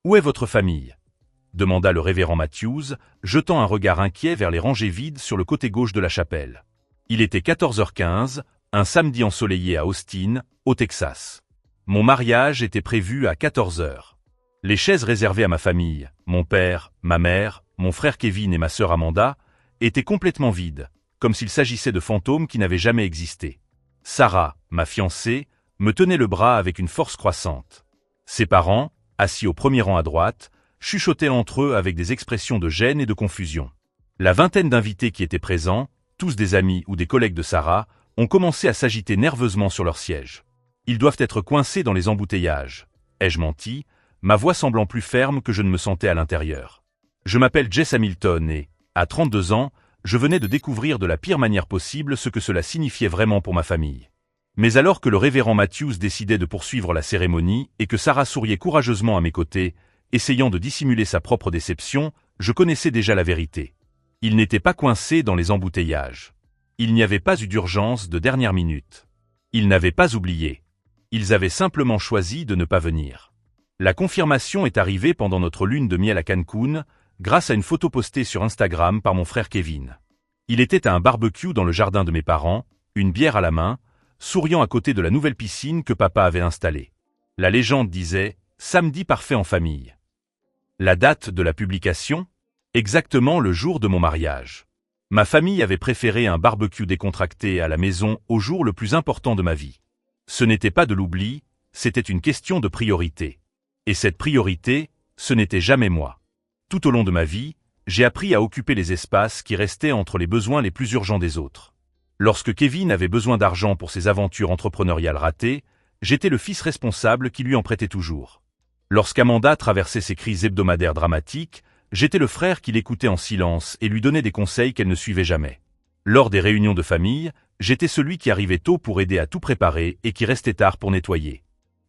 Où est votre famille? Demanda le révérend Matthews, jetant un regard inquiet vers les rangées vides sur le côté gauche de la chapelle. Il était 14h15, un samedi ensoleillé à Austin, au Texas. Mon mariage était prévu à 14h. Les chaises réservées à ma famille, mon père, ma mère, mon frère Kevin et ma sœur Amanda, étaient complètement vides, comme s'il s'agissait de fantômes qui n'avaient jamais existé. Sarah, ma fiancée, me tenait le bras avec une force croissante. Ses parents, assis au premier rang à droite, chuchotaient entre eux avec des expressions de gêne et de confusion. La vingtaine d'invités qui étaient présents, tous des amis ou des collègues de Sarah, ont commencé à s'agiter nerveusement sur leurs sièges. Ils doivent être coincés dans les embouteillages. Ai-je menti, ma voix semblant plus ferme que je ne me sentais à l'intérieur. Je m'appelle Jess Hamilton et, à 32 ans, je venais de découvrir de la pire manière possible ce que cela signifiait vraiment pour ma famille. Mais alors que le révérend Matthews décidait de poursuivre la cérémonie et que Sarah souriait courageusement à mes côtés, essayant de dissimuler sa propre déception, je connaissais déjà la vérité. Ils n'étaient pas coincés dans les embouteillages. Il n'y avait pas eu d'urgence de dernière minute. Ils n'avaient pas oublié. Ils avaient simplement choisi de ne pas venir. La confirmation est arrivée pendant notre lune de miel à Cancun, grâce à une photo postée sur Instagram par mon frère Kevin. Il était à un barbecue dans le jardin de mes parents, une bière à la main, souriant à côté de la nouvelle piscine que papa avait installée. La légende disait « Samedi parfait en famille ». La date de la publication? Exactement le jour de mon mariage. Ma famille avait préféré un barbecue décontracté à la maison au jour le plus important de ma vie. Ce n'était pas de l'oubli, c'était une question de priorité. Et cette priorité, ce n'était jamais moi. Tout au long de ma vie, j'ai appris à occuper les espaces qui restaient entre les besoins les plus urgents des autres. Lorsque Kevin avait besoin d'argent pour ses aventures entrepreneuriales ratées, j'étais le fils responsable qui lui en prêtait toujours. Lorsqu'Amanda traversait ses crises hebdomadaires dramatiques, j'étais le frère qui l'écoutait en silence et lui donnait des conseils qu'elle ne suivait jamais. Lors des réunions de famille, j'étais celui qui arrivait tôt pour aider à tout préparer et qui restait tard pour nettoyer.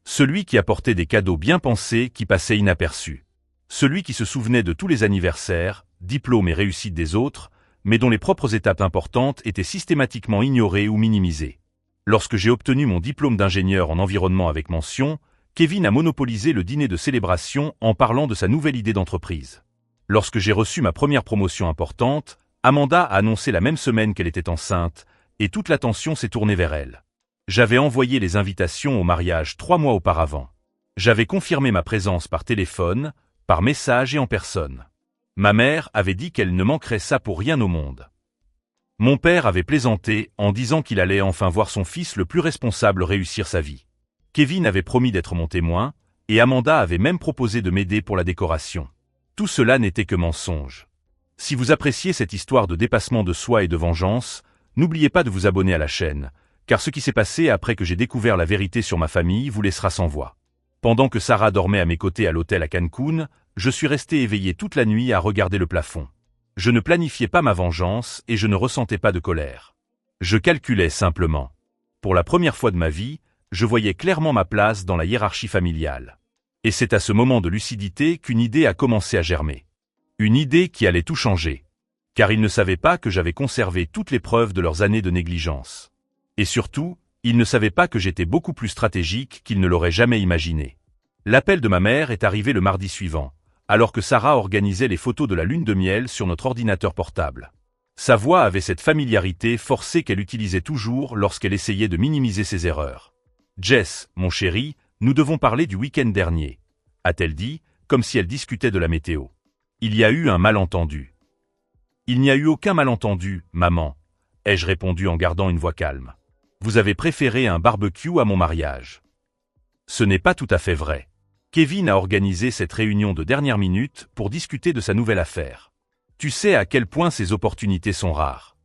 Celui qui apportait des cadeaux bien pensés qui passaient inaperçus. Celui qui se souvenait de tous les anniversaires, diplômes et réussites des autres, mais dont les propres étapes importantes étaient systématiquement ignorées ou minimisées. Lorsque j'ai obtenu mon diplôme d'ingénieur en environnement avec mention, Kevin a monopolisé le dîner de célébration en parlant de sa nouvelle idée d'entreprise. Lorsque j'ai reçu ma première promotion importante, Amanda a annoncé la même semaine qu'elle était enceinte, et toute l'attention s'est tournée vers elle. J'avais envoyé les invitations au mariage 3 mois auparavant. J'avais confirmé ma présence par téléphone, par message et en personne. Ma mère avait dit qu'elle ne manquerait ça pour rien au monde. Mon père avait plaisanté en disant qu'il allait enfin voir son fils le plus responsable réussir sa vie. Kevin avait promis d'être mon témoin, et Amanda avait même proposé de m'aider pour la décoration. Tout cela n'était que mensonge. Si vous appréciez cette histoire de dépassement de soi et de vengeance, n'oubliez pas de vous abonner à la chaîne, car ce qui s'est passé après que j'ai découvert la vérité sur ma famille vous laissera sans voix. Pendant que Sarah dormait à mes côtés à l'hôtel à Cancun, je suis resté éveillé toute la nuit à regarder le plafond. Je ne planifiais pas ma vengeance et je ne ressentais pas de colère. Je calculais simplement. Pour la première fois de ma vie, je voyais clairement ma place dans la hiérarchie familiale. Et c'est à ce moment de lucidité qu'une idée a commencé à germer. Une idée qui allait tout changer. Car ils ne savaient pas que j'avais conservé toutes les preuves de leurs années de négligence. Et surtout, ils ne savaient pas que j'étais beaucoup plus stratégique qu'ils ne l'auraient jamais imaginé. L'appel de ma mère est arrivé le mardi suivant, alors que Sarah organisait les photos de la lune de miel sur notre ordinateur portable. Sa voix avait cette familiarité forcée qu'elle utilisait toujours lorsqu'elle essayait de minimiser ses erreurs. « Jess, mon chéri, nous devons parler du week-end dernier », a-t-elle dit, comme si elle discutait de la météo. Il y a eu un malentendu. Il n'y a eu aucun malentendu, maman, ai-je répondu en gardant une voix calme. Vous avez préféré un barbecue à mon mariage. Ce n'est pas tout à fait vrai. Kevin a organisé cette réunion de dernière minute pour discuter de sa nouvelle affaire. Tu sais à quel point ces opportunités sont rares.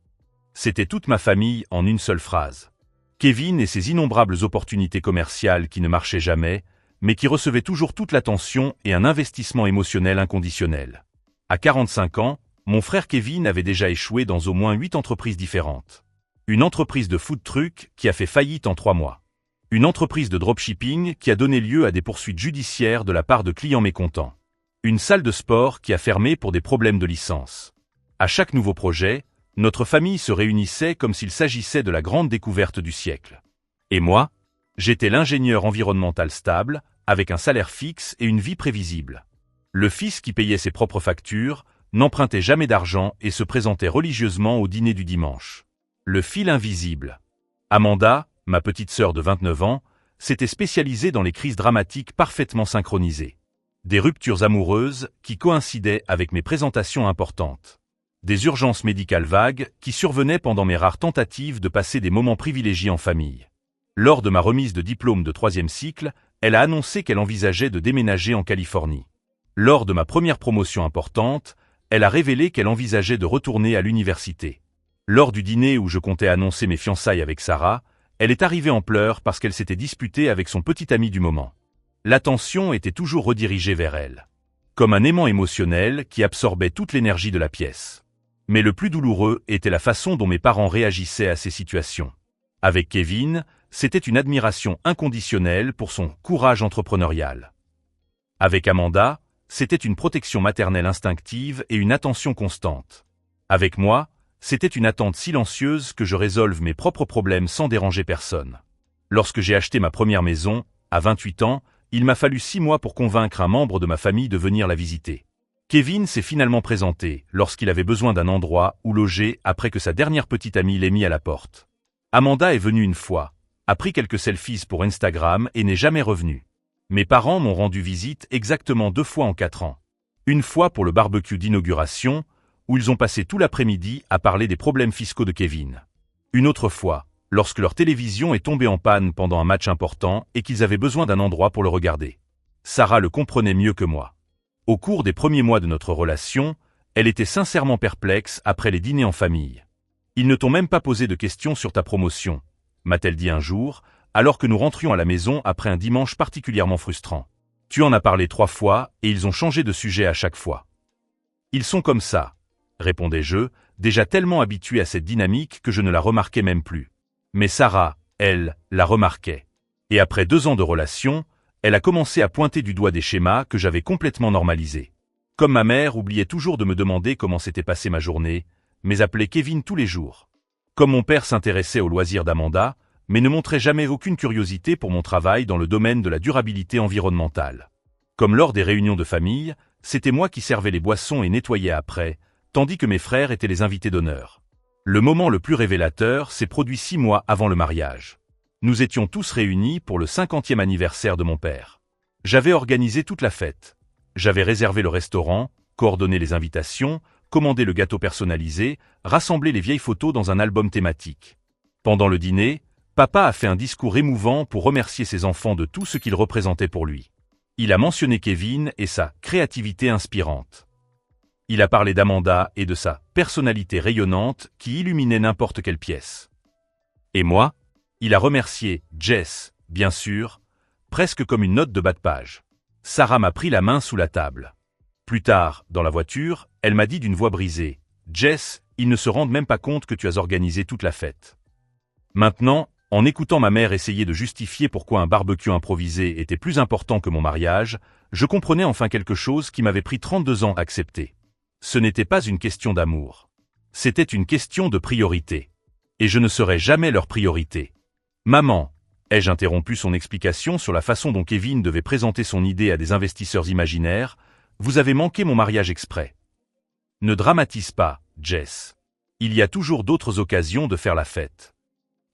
C'était toute ma famille en une seule phrase. Kevin et ses innombrables opportunités commerciales qui ne marchaient jamais, mais qui recevaient toujours toute l'attention et un investissement émotionnel inconditionnel. À 45 ans, mon frère Kevin avait déjà échoué dans au moins 8 entreprises différentes. Une entreprise de food truck qui a fait faillite en 3 mois. Une entreprise de dropshipping qui a donné lieu à des poursuites judiciaires de la part de clients mécontents. Une salle de sport qui a fermé pour des problèmes de licence. À chaque nouveau projet, notre famille se réunissait comme s'il s'agissait de la grande découverte du siècle. Et moi, j'étais l'ingénieur environnemental stable, avec un salaire fixe et une vie prévisible. Le fils qui payait ses propres factures, n'empruntait jamais d'argent et se présentait religieusement au dîner du dimanche. Le fil invisible. Amanda, ma petite sœur de 29 ans, s'était spécialisée dans les crises dramatiques parfaitement synchronisées. Des ruptures amoureuses qui coïncidaient avec mes présentations importantes. Des urgences médicales vagues qui survenaient pendant mes rares tentatives de passer des moments privilégiés en famille. Lors de ma remise de diplôme de 3e cycle, elle a annoncé qu'elle envisageait de déménager en Californie. Lors de ma première promotion importante, elle a révélé qu'elle envisageait de retourner à l'université. Lors du dîner où je comptais annoncer mes fiançailles avec Sarah, elle est arrivée en pleurs parce qu'elle s'était disputée avec son petit ami du moment. L'attention était toujours redirigée vers elle. Comme un aimant émotionnel qui absorbait toute l'énergie de la pièce. Mais le plus douloureux était la façon dont mes parents réagissaient à ces situations. Avec Kevin, c'était une admiration inconditionnelle pour son courage entrepreneurial. Avec Amanda, c'était une protection maternelle instinctive et une attention constante. Avec moi, c'était une attente silencieuse que je résolve mes propres problèmes sans déranger personne. Lorsque j'ai acheté ma première maison, à 28 ans, il m'a fallu 6 mois pour convaincre un membre de ma famille de venir la visiter. Kevin s'est finalement présenté lorsqu'il avait besoin d'un endroit où loger après que sa dernière petite amie l'ait mis à la porte. Amanda est venue une fois, a pris quelques selfies pour Instagram et n'est jamais revenue. Mes parents m'ont rendu visite exactement 2 fois en 4 ans. Une fois pour le barbecue d'inauguration, où ils ont passé tout l'après-midi à parler des problèmes fiscaux de Kevin. Une autre fois, lorsque leur télévision est tombée en panne pendant un match important et qu'ils avaient besoin d'un endroit pour le regarder. Sarah le comprenait mieux que moi. Au cours des premiers mois de notre relation, elle était sincèrement perplexe après les dîners en famille. Ils ne t'ont même pas posé de questions sur ta promotion, m'a-t-elle dit un jour, alors que nous rentrions à la maison après un dimanche particulièrement frustrant. Tu en as parlé 3 fois et ils ont changé de sujet à chaque fois. Ils sont comme ça, répondais-je, déjà tellement habitué à cette dynamique que je ne la remarquais même plus. Mais Sarah, elle, la remarquait. Et après 2 ans de relation, elle a commencé à pointer du doigt des schémas que j'avais complètement normalisés. Comme ma mère oubliait toujours de me demander comment s'était passée ma journée, mais appelait Kevin tous les jours. Comme mon père s'intéressait aux loisirs d'Amanda, mais ne montrait jamais aucune curiosité pour mon travail dans le domaine de la durabilité environnementale. Comme lors des réunions de famille, c'était moi qui servais les boissons et nettoyais après, tandis que mes frères étaient les invités d'honneur. Le moment le plus révélateur s'est produit 6 mois avant le mariage. Nous étions tous réunis pour le 50e anniversaire de mon père. J'avais organisé toute la fête. J'avais réservé le restaurant, coordonné les invitations, commandé le gâteau personnalisé, rassemblé les vieilles photos dans un album thématique. Pendant le dîner, papa a fait un discours émouvant pour remercier ses enfants de tout ce qu'ils représentaient pour lui. Il a mentionné Kevin et sa créativité inspirante. Il a parlé d'Amanda et de sa personnalité rayonnante qui illuminait n'importe quelle pièce. Et moi, il a remercié Jess, bien sûr, presque comme une note de bas de page. Sarah m'a pris la main sous la table. Plus tard, dans la voiture, elle m'a dit d'une voix brisée, « Jess, ils ne se rendent même pas compte que tu as organisé toute la fête. » Maintenant, en écoutant ma mère essayer de justifier pourquoi un barbecue improvisé était plus important que mon mariage, je comprenais enfin quelque chose qui m'avait pris 32 ans à accepter. Ce n'était pas une question d'amour. C'était une question de priorité. Et je ne serai jamais leur priorité. Maman, ai-je interrompu son explication sur la façon dont Kevin devait présenter son idée à des investisseurs imaginaires, vous avez manqué mon mariage exprès. Ne dramatise pas, Jess. Il y a toujours d'autres occasions de faire la fête.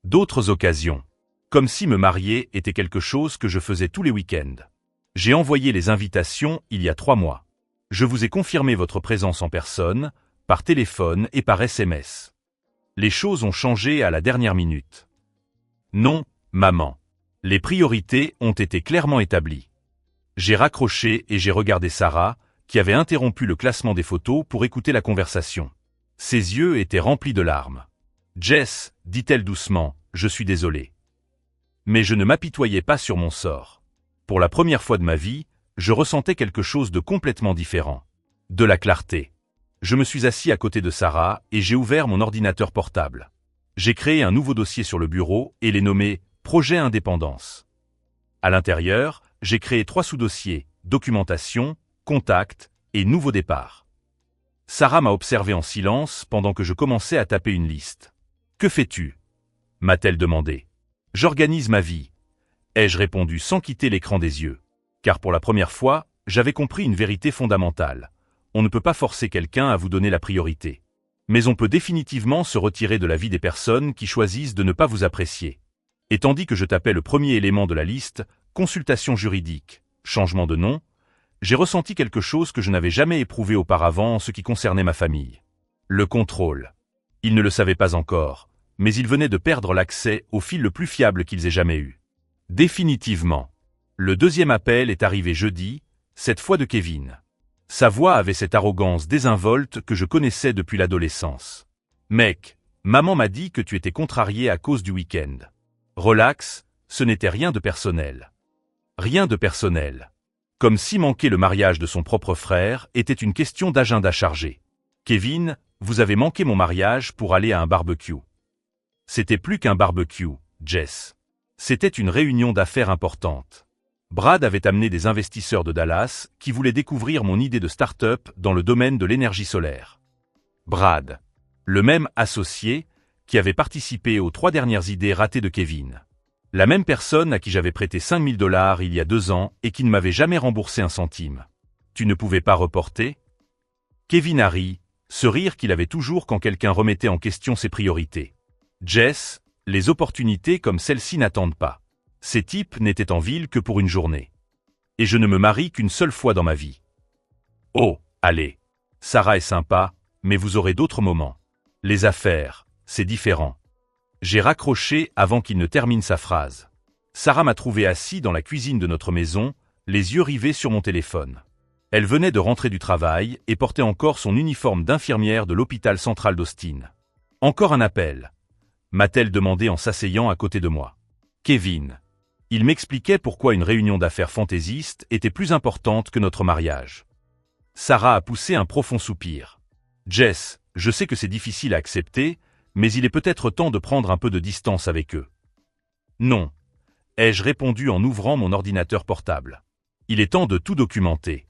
D'autres occasions. Comme si me marier était quelque chose que je faisais tous les week-ends. J'ai envoyé les invitations il y a 3 mois. Je vous ai confirmé votre présence en personne, par téléphone et par SMS. Les choses ont changé à la dernière minute. Non, maman. Les priorités ont été clairement établies. J'ai raccroché et j'ai regardé Sarah, qui avait interrompu le classement des photos pour écouter la conversation. Ses yeux étaient remplis de larmes. « Jess, dit-elle doucement, je suis désolée. » Mais je ne m'apitoyais pas sur mon sort. Pour la première fois de ma vie, je ressentais quelque chose de complètement différent. De la clarté. Je me suis assis à côté de Sarah et j'ai ouvert mon ordinateur portable. J'ai créé un nouveau dossier sur le bureau et l'ai nommé « Projet Indépendance ». À l'intérieur, j'ai créé 3 sous-dossiers « Documentation »,« Contact » et « Nouveau départ ». Sarah m'a observé en silence pendant que je commençais à taper une liste. « Que fais-tu » m'a-t-elle demandé. « J'organise ma vie », ai-je répondu sans quitter l'écran des yeux. Car pour la première fois, j'avais compris une vérité fondamentale. On ne peut pas forcer quelqu'un à vous donner la priorité. Mais on peut définitivement se retirer de la vie des personnes qui choisissent de ne pas vous apprécier. Et tandis que je tapais le premier élément de la liste, consultation juridique, changement de nom, j'ai ressenti quelque chose que je n'avais jamais éprouvé auparavant en ce qui concernait ma famille. Le contrôle. Ils ne le savaient pas encore, mais ils venaient de perdre l'accès au fil le plus fiable qu'ils aient jamais eu. Définitivement. Le deuxième appel est arrivé jeudi, cette fois de Kevin. Sa voix avait cette arrogance désinvolte que je connaissais depuis l'adolescence. « Mec, maman m'a dit que tu étais contrarié à cause du week-end. Relax, ce n'était rien de personnel. » Rien de personnel. Comme si manquer le mariage de son propre frère était une question d'agenda chargé. « Kevin, vous avez manqué mon mariage pour aller à un barbecue. » C'était plus qu'un barbecue, Jess. C'était une réunion d'affaires importante. Brad avait amené des investisseurs de Dallas qui voulaient découvrir mon idée de start-up dans le domaine de l'énergie solaire. Brad, le même associé qui avait participé aux 3 dernières idées ratées de Kevin. La même personne à qui j'avais prêté $5000 il y a 2 ans et qui ne m'avait jamais remboursé un centime. Tu ne pouvais pas reporter? Kevin a ri, ce rire qu'il avait toujours quand quelqu'un remettait en question ses priorités. Jess, les opportunités comme celle-ci n'attendent pas. Ces types n'étaient en ville que pour une journée. Et je ne me marie qu'une seule fois dans ma vie. Oh, allez. Sarah est sympa, mais vous aurez d'autres moments. Les affaires, c'est différent. J'ai raccroché avant qu'il ne termine sa phrase. Sarah m'a trouvé assis dans la cuisine de notre maison, les yeux rivés sur mon téléphone. Elle venait de rentrer du travail et portait encore son uniforme d'infirmière de l'hôpital central d'Austin. Encore un appel, m'a-t-elle demandé en s'asseyant à côté de moi. Kevin. Il m'expliquait pourquoi une réunion d'affaires fantaisiste était plus importante que notre mariage. Sarah a poussé un profond soupir. Jess, je sais que c'est difficile à accepter, mais il est peut-être temps de prendre un peu de distance avec eux. Non, ai-je répondu en ouvrant mon ordinateur portable. Il est temps de tout documenter.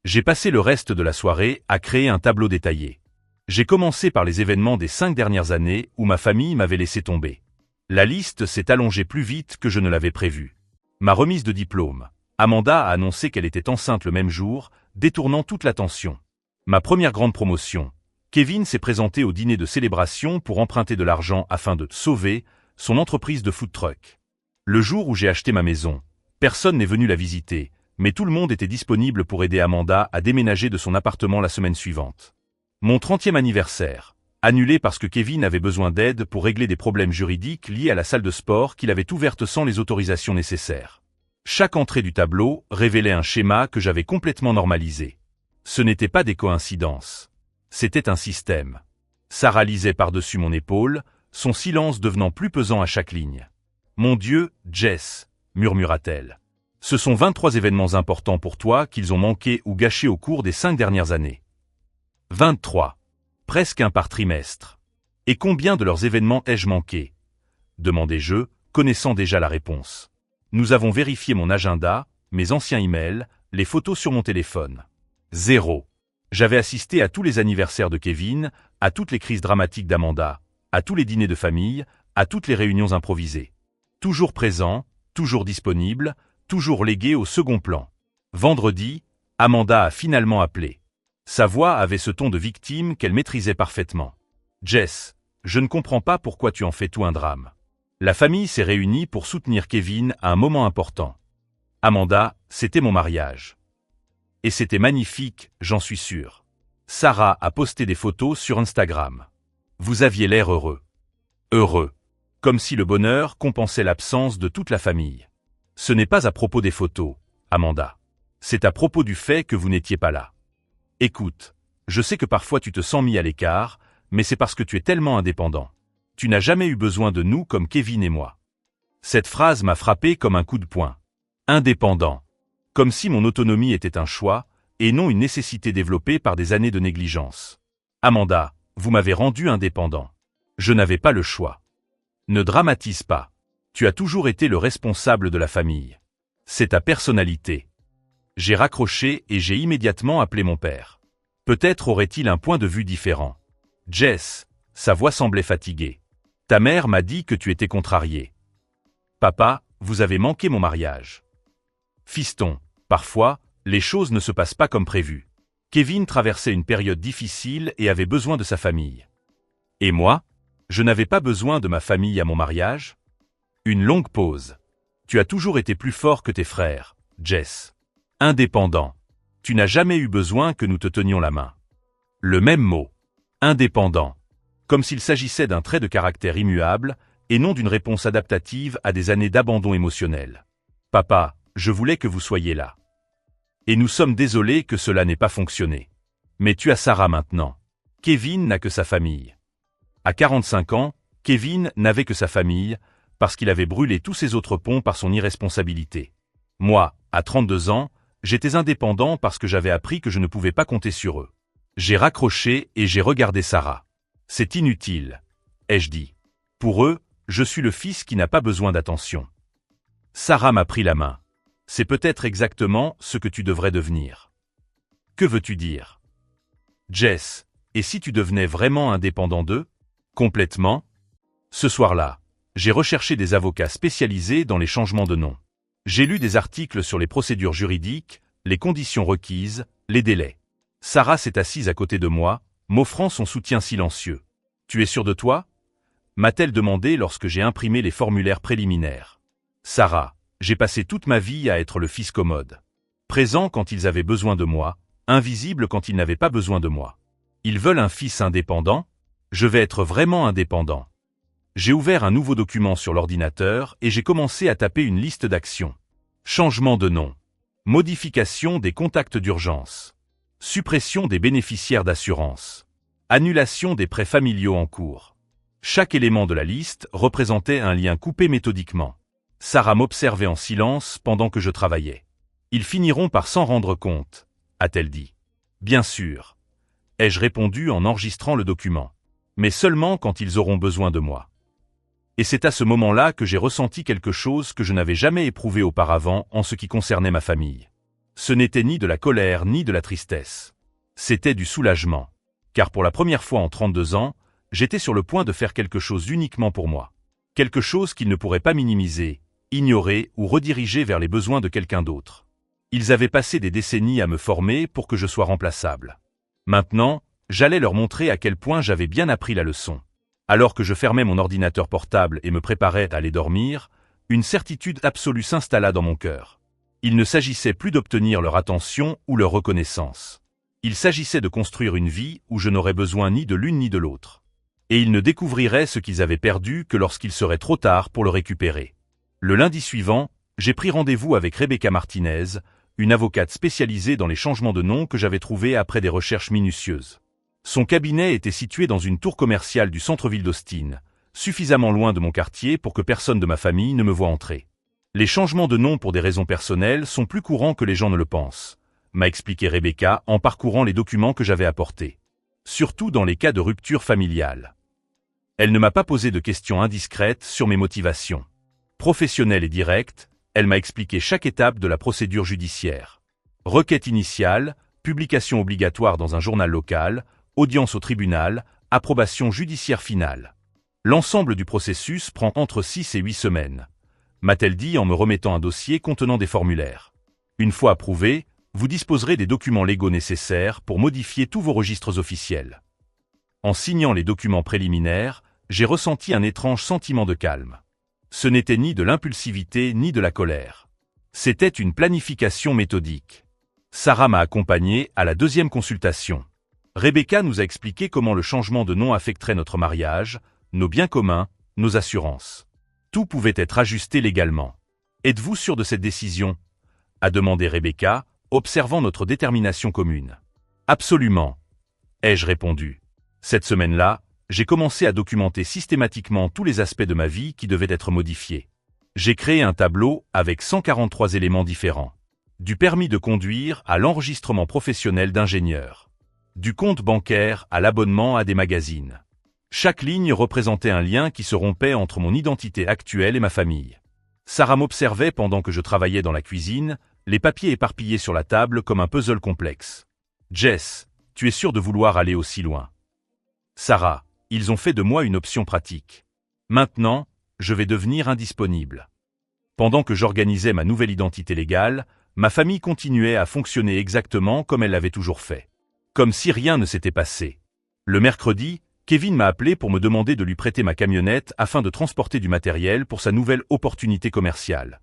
J'ai passé le reste de la soirée à créer un tableau détaillé. J'ai commencé par les événements des 5 dernières années où ma famille m'avait laissé tomber. La liste s'est allongée plus vite que je ne l'avais prévu. Ma remise de diplôme. Amanda a annoncé qu'elle était enceinte le même jour, détournant toute l'attention. Ma première grande promotion. Kevin s'est présenté au dîner de célébration pour emprunter de l'argent afin de sauver son entreprise de food truck. Le jour où j'ai acheté ma maison, personne n'est venu la visiter, mais tout le monde était disponible pour aider Amanda à déménager de son appartement la semaine suivante. Mon 30e anniversaire. Annulé parce que Kevin avait besoin d'aide pour régler des problèmes juridiques liés à la salle de sport qu'il avait ouverte sans les autorisations nécessaires. Chaque entrée du tableau révélait un schéma que j'avais complètement normalisé. Ce n'était pas des coïncidences. C'était un système. Sarah lisait par-dessus mon épaule, son silence devenant plus pesant à chaque ligne. « Mon Dieu, Jess » murmura-t-elle. « Ce sont 23 événements importants pour toi qu'ils ont manqués ou gâchés au cours des 5 dernières années. » 23. Presque un par trimestre. Et combien de leurs événements ai-je manqué? Demandai-je, connaissant déjà la réponse. Nous avons vérifié mon agenda, mes anciens emails, les photos sur mon téléphone. 0. J'avais assisté à tous les anniversaires de Kevin, à toutes les crises dramatiques d'Amanda, à tous les dîners de famille, à toutes les réunions improvisées. Toujours présent, toujours disponible, toujours légué au second plan. Vendredi, Amanda a finalement appelé. Sa voix avait ce ton de victime qu'elle maîtrisait parfaitement. « Jess, je ne comprends pas pourquoi tu en fais tout un drame. La famille s'est réunie pour soutenir Kevin à un moment important. Amanda, c'était mon mariage. Et c'était magnifique, j'en suis sûr. Sarah a posté des photos sur Instagram. Vous aviez l'air heureux. Heureux. Comme si le bonheur compensait l'absence de toute la famille. Ce n'est pas à propos des photos, Amanda. C'est à propos du fait que vous n'étiez pas là. Écoute, je sais que parfois tu te sens mis à l'écart, mais c'est parce que tu es tellement indépendant. Tu n'as jamais eu besoin de nous comme Kevin et moi. » Cette phrase m'a frappé comme un coup de poing. Indépendant. Comme si mon autonomie était un choix, et non une nécessité développée par des années de négligence. Amanda, vous m'avez rendu indépendant. Je n'avais pas le choix. Ne dramatise pas. Tu as toujours été le responsable de la famille. C'est ta personnalité. J'ai raccroché et j'ai immédiatement appelé mon père. Peut-être aurait-il un point de vue différent. Jess, sa voix semblait fatiguée. Ta mère m'a dit que tu étais contrarié. Papa, vous avez manqué mon mariage. Fiston, parfois, Les choses ne se passent pas comme prévu. Kevin traversait une période difficile et avait besoin de sa famille. Et moi? Je n'avais pas besoin de ma famille à mon mariage? Une longue pause. Tu as toujours été plus fort que tes frères, Jess. Indépendant. Tu n'as jamais eu besoin que nous te tenions la main. Le même mot. Indépendant. Comme s'il s'agissait d'un trait de caractère immuable et non d'une réponse adaptative à des années d'abandon émotionnel. Papa, je voulais que vous soyez là. Et nous sommes désolés que cela n'ait pas fonctionné. Mais tu as Sarah maintenant. Kevin n'a que sa famille. À 45 ans, Kevin n'avait que sa famille, parce qu'il avait brûlé tous ses autres ponts par son irresponsabilité. Moi, à 32 ans, j'étais indépendant parce que j'avais appris que je ne pouvais pas compter sur eux. J'ai raccroché et j'ai regardé Sarah. C'est inutile, ai-je dit. Pour eux, je suis le fils qui n'a pas besoin d'attention. Sarah m'a pris la main. C'est peut-être exactement ce que tu devrais devenir. Que veux-tu dire? Jess, et si tu devenais vraiment indépendant d'eux? Complètement? Ce soir-là, j'ai recherché des avocats spécialisés dans les changements de nom. J'ai lu des articles sur les procédures juridiques, les conditions requises, les délais. Sarah s'est assise à côté de moi, m'offrant son soutien silencieux. « Tu es sûr de toi ?» m'a-t-elle demandé lorsque j'ai imprimé les formulaires préliminaires. Sarah, j'ai passé toute ma vie à être le fils commode. Présent quand ils avaient besoin de moi, invisible quand ils n'avaient pas besoin de moi. Ils veulent un fils indépendant? Je vais être vraiment indépendant. J'ai ouvert un nouveau document sur l'ordinateur et j'ai commencé à taper une liste d'actions. Changement de nom. Modification des contacts d'urgence. Suppression des bénéficiaires d'assurance. Annulation des prêts familiaux en cours. Chaque élément de la liste représentait un lien coupé méthodiquement. Sarah m'observait en silence pendant que je travaillais. Ils finiront par s'en rendre compte, a-t-elle dit. Bien sûr, ai-je répondu en enregistrant le document. Mais seulement quand ils auront besoin de moi. Et c'est à ce moment-là que j'ai ressenti quelque chose que je n'avais jamais éprouvé auparavant en ce qui concernait ma famille. Ce n'était ni de la colère ni de la tristesse. C'était du soulagement. Car pour la première fois en 32 ans, j'étais sur le point de faire quelque chose uniquement pour moi. Quelque chose qu'ils ne pourraient pas minimiser, ignorer ou rediriger vers les besoins de quelqu'un d'autre. Ils avaient passé des décennies à me former pour que je sois remplaçable. Maintenant, j'allais leur montrer à quel point j'avais bien appris la leçon. Alors que je fermais mon ordinateur portable et me préparais à aller dormir, une certitude absolue s'installa dans mon cœur. Il ne s'agissait plus d'obtenir leur attention ou leur reconnaissance. Il s'agissait de construire une vie où je n'aurais besoin ni de l'une ni de l'autre. Et ils ne découvriraient ce qu'ils avaient perdu que lorsqu'il serait trop tard pour le récupérer. Le lundi suivant, j'ai pris rendez-vous avec Rebecca Martinez, une avocate spécialisée dans les changements de nom que j'avais trouvée après des recherches minutieuses. Son cabinet était situé dans une tour commerciale du centre-ville d'Austin, suffisamment loin de mon quartier pour que personne de ma famille ne me voie entrer. Les changements de nom pour des raisons personnelles sont plus courants que les gens ne le pensent, m'a expliqué Rebecca en parcourant les documents que j'avais apportés. Surtout dans les cas de rupture familiale. Elle ne m'a pas posé de questions indiscrètes sur mes motivations. Professionnelle et directe, elle m'a expliqué chaque étape de la procédure judiciaire. Requête initiale, publication obligatoire dans un journal local, audience au tribunal, approbation judiciaire finale. L'ensemble du processus prend entre 6 et 8 semaines, m'a-t-elle dit en me remettant un dossier contenant des formulaires. Une fois approuvé, vous disposerez des documents légaux nécessaires pour modifier tous vos registres officiels. En signant les documents préliminaires, j'ai ressenti un étrange sentiment de calme. Ce n'était ni de l'impulsivité ni de la colère. C'était une planification méthodique. Sarah m'a accompagné à la deuxième consultation. Rebecca nous a expliqué comment le changement de nom affecterait notre mariage, nos biens communs, nos assurances. Tout pouvait être ajusté légalement. Êtes-vous sûr de cette décision? A demandé Rebecca, observant notre détermination commune. Absolument, ai-je répondu. Cette semaine-là, j'ai commencé à documenter systématiquement tous les aspects de ma vie qui devaient être modifiés. J'ai créé un tableau avec 143 éléments différents. Du permis de conduire à l'enregistrement professionnel d'ingénieur. Du compte bancaire à l'abonnement à des magazines. Chaque ligne représentait un lien qui se rompait entre mon identité actuelle et ma famille. Sarah m'observait pendant que je travaillais dans la cuisine, les papiers éparpillés sur la table comme un puzzle complexe. « Jess, tu es sûre de vouloir aller aussi loin? » Sarah, ils ont fait de moi une option pratique. Maintenant, je vais devenir indisponible. Pendant que j'organisais ma nouvelle identité légale, ma famille continuait à fonctionner exactement comme elle l'avait toujours fait. Comme si rien ne s'était passé. Le mercredi, Kevin m'a appelé pour me demander de lui prêter ma camionnette afin de transporter du matériel pour sa nouvelle opportunité commerciale.